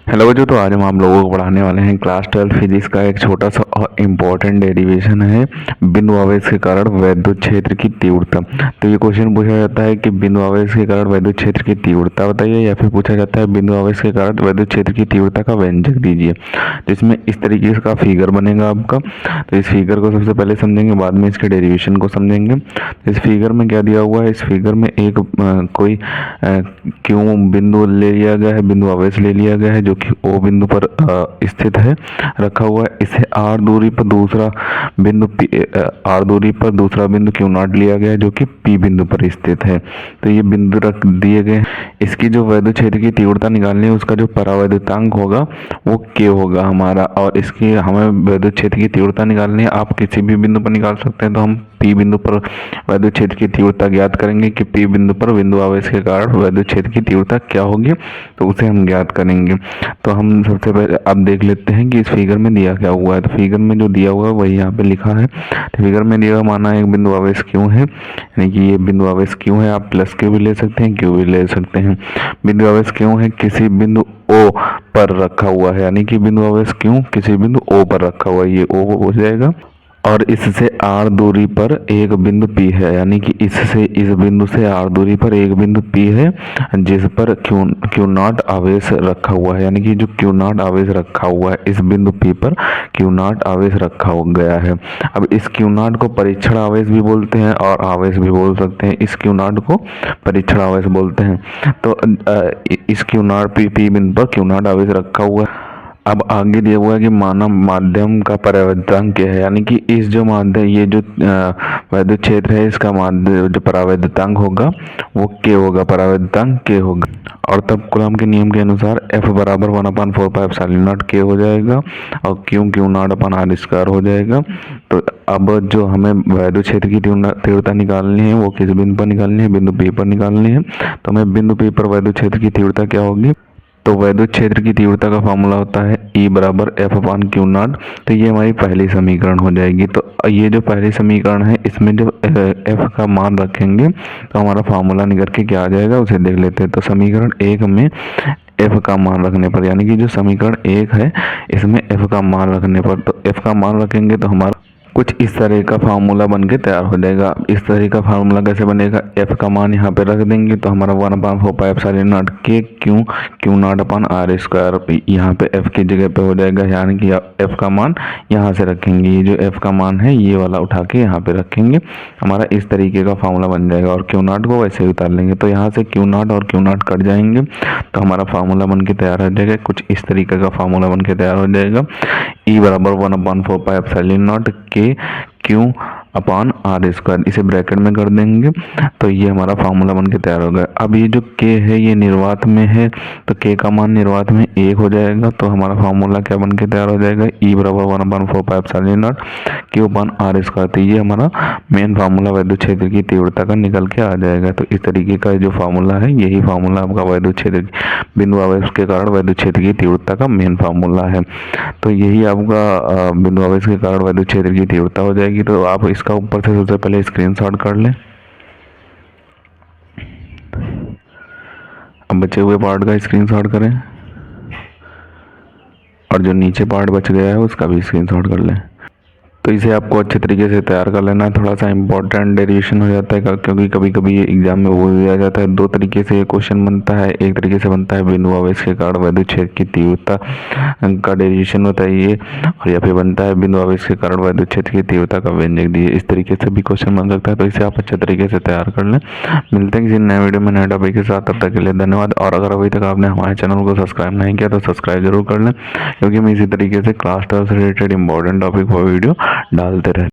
Hello बच्चों, तो आज हम आप लोगों को पढ़ाने वाले हैं क्लास 12 फिजिक्स का एक छोटा सा और इम्पोर्टेंट डेरिवेशन है बिंदु आवेश के कारण वैद्युत क्षेत्र की तीव्रता। तो ये क्वेश्चन पूछा जाता है कि बिंदु आवेश के कारण वैद्युत क्षेत्र की तीव्रता बताइए, या फिर पूछा जाता है बिंदु आवेश के कारण वैद्युत क्षेत्र की तीव्रता का व्यंजक दीजिए। तो इसमें इस तरीके का फिगर बनेगा आपका। तो इस फिगर को सबसे पहले समझेंगे, बाद में इसके डेरिवेशन को समझेंगे। इस फिगर में क्या दिया हुआ है, इस फिगर में एक कोई क्यों बिंदु ले लिया गया है, बिंदु आवेश ले लिया गया है जो कि O बिंदु पर स्थित है, रखा हुआ है। इसे R दूरी पर दूसरा बिंदु R दूरी पर दूसरा बिंदु Q0 लिया गया है जो कि P बिंदु पर स्थित है। तो ये बिंदु रख दिए गए। इसकी जो वैद्युत क्षेत्र की तीव्रता निकालनी है, उसका जो परावैद्युतांक होगा वो K होगा हमारा, और इसकी हमें वैद्युत क्षेत्र की तीव्रता निकालनी है। आप किसी भी बिंदु पर निकाल सकते हैं, तो हम P बिंदु पर वैद्युत क्षेत्र की तीव्रता ज्ञात करेंगे कि P बिंदु पर बिंदु आवेश के कारण वैद्युत क्षेत्र की तीव्रता क्या होगी, तो उसे हम ज्ञात करेंगे। तो हम सबसे पहले अब देख लेते हैं कि इस फिगर में दिया क्या हुआ है। तो फिगर में जो दिया हुआ है वही यहाँ पे लिखा है। तो फिगर में दिया माना एक बिंदु आवेश क्यों है, यानी कि ये बिंदु आवेश क्यों है। आप प्लस क्यू भी ले सकते हैं, क्यू भी ले सकते हैं। बिंदु आवेश क्यों है, किसी बिंदु O पर रखा हुआ है, यानी कि बिंदु आवेश क्यों किसी बिंदु O पर रखा हुआ है, ये O हो जाएगा। और इससे R दूरी पर एक बिंदु P है, यानी कि इससे इस बिंदु से R दूरी पर एक बिंदु P है जिस पर Q0 आवेश रखा हुआ है, यानी कि जो Q0 आवेश रखा हुआ है इस बिंदु P पर Q0 आवेश रखा हो गया है। अब इस Q0 को परीक्षण आवेश भी बोलते हैं और आवेश भी बोल सकते हैं। इस Q0 को परीक्षण आवेश बोलते हैं। तो इस Q0 P बिंदु पर Q0 आवेश रखा हुआ है। अब आगे दिया हुआ है कि मानव माध्यम का परावैद्युतांक क्या है, यानी कि इस जो माध्यम ये जो वैद्युत क्षेत्र है इसका माध्यम जो परावैद्युतांक होगा वो K होगा, परावैद्युतांक K होगा। और तब कूलम के नियम के अनुसार F बराबर 1/4πε0 K हो जाएगा और Q0/r² हो जाएगा। तो अब जो हमें वैद्युत क्षेत्र की तीव्रता निकालनी है वो किस बिंदु पर निकालनी है, बिंदु P पर निकालनी है। तो हमें बिंदु P पर वैद्युत क्षेत्र की तीव्रता क्या होगी, तो वैद्युत क्षेत्र की तीव्रता का फॉर्मूला होता है E बराबर F/Q0। तो ये हमारी पहली समीकरण हो जाएगी। तो ये जो पहली समीकरण है इसमें जो F का मान रखेंगे तो हमारा फार्मूला निकल के क्या आ जाएगा उसे देख लेते हैं। तो समीकरण 1 में F का मान रखने पर, यानी कि जो समीकरण 1 है इसमें F का मान रखने पर, तो F का मान रखेंगे तो हमारा कुछ इस तरह का फार्मूला बन के तैयार हो जाएगा। इस तरह का फार्मूला कैसे बनेगा, F का मान यहाँ पे रख देंगे तो हमारा 1/4πε0 K Q0/r²। यहाँ पे F की जगह पे हो जाएगा, यानी कि F का मान यहाँ से रखेंगे, ये जो F का मान है ये वाला उठा के यहाँ पे रखेंगे, हमारा इस तरीके का फार्मूला बन जाएगा। और Q0 को वैसे ही उतार लेंगे, तो यहाँ से Q0 और Q0 कट जाएंगे तो हमारा फार्मूला बन के तैयार हो जाएगा। कुछ इस तरीके का फार्मूला बन के तैयार हो जाएगा। E बराबर 1/4πε0 K Q/r², इसे ब्रैकेट में कर देंगे तो ये हमारा फार्मूला बन के तैयार हो गया। अब ये जो K है ये निर्वात में है, तो K का मान निर्वात में 1 हो जाएगा। तो हमारा फार्मूला क्या बन के तैयार हो जाएगा, E बराबर 1/4πε0 Q/r²। तो ये हमारा मेन फार्मूला वैद्युत क्षेत्र की तीव्रता का निकल के आ जाएगा। तो इस तरीके का जो फार्मूला है यही फार्मूला आपका वैद्युत क्षेत्र बिंदु आवेश के कारण वैद्युत क्षेत्र की तीव्रता का मेन फार्मूला है। तो यही आपका बिंदु आवेश के कारण वैद्युत क्षेत्र की तीव्रता हो जाएगी। तो आप इसका ऊपर से सबसे पहले स्क्रीनशॉट कर लें। अब बचे हुए पार्ट का स्क्रीनशॉट करें और जो नीचे पार्ट बच गया है उसका भी स्क्रीनशॉट कर लें। तो इसे आपको अच्छे तरीके से तैयार कर लेना है। थोड़ा सा इंपॉर्टेंट डेरिवेशन हो जाता है क्योंकि कभी कभी ये एग्जाम में वो भी आ जाता है। दो तरीके से ये क्वेश्चन बनता है, एक तरीके से बनता है बिंदु आवेश के कारण वैद्युत क्षेत्र की तीव्रता का डेरिवेशन बताइए, और या फिर बनता है बिंदु आवेश के कारण वैद्युत क्षेत्र की तीव्रता का व्यंजक दिए। इस तरीके से भी क्वेश्चन बन सकता है। तो इसे आप अच्छे तरीके से तैयार कर लें। मिलते हैं किसी नए वीडियो में नए टॉपिक के साथ, तब तक के लिए धन्यवाद। और अगर अभी तक आपने हमारे चैनल को सब्सक्राइब नहीं किया तो सब्सक्राइब जरूर कर लें, क्योंकि हम इसी तरीके से क्लास 12 से रिलेटेड इंपॉर्टेंट टॉपिक पर वीडियो डालते रहते हैं।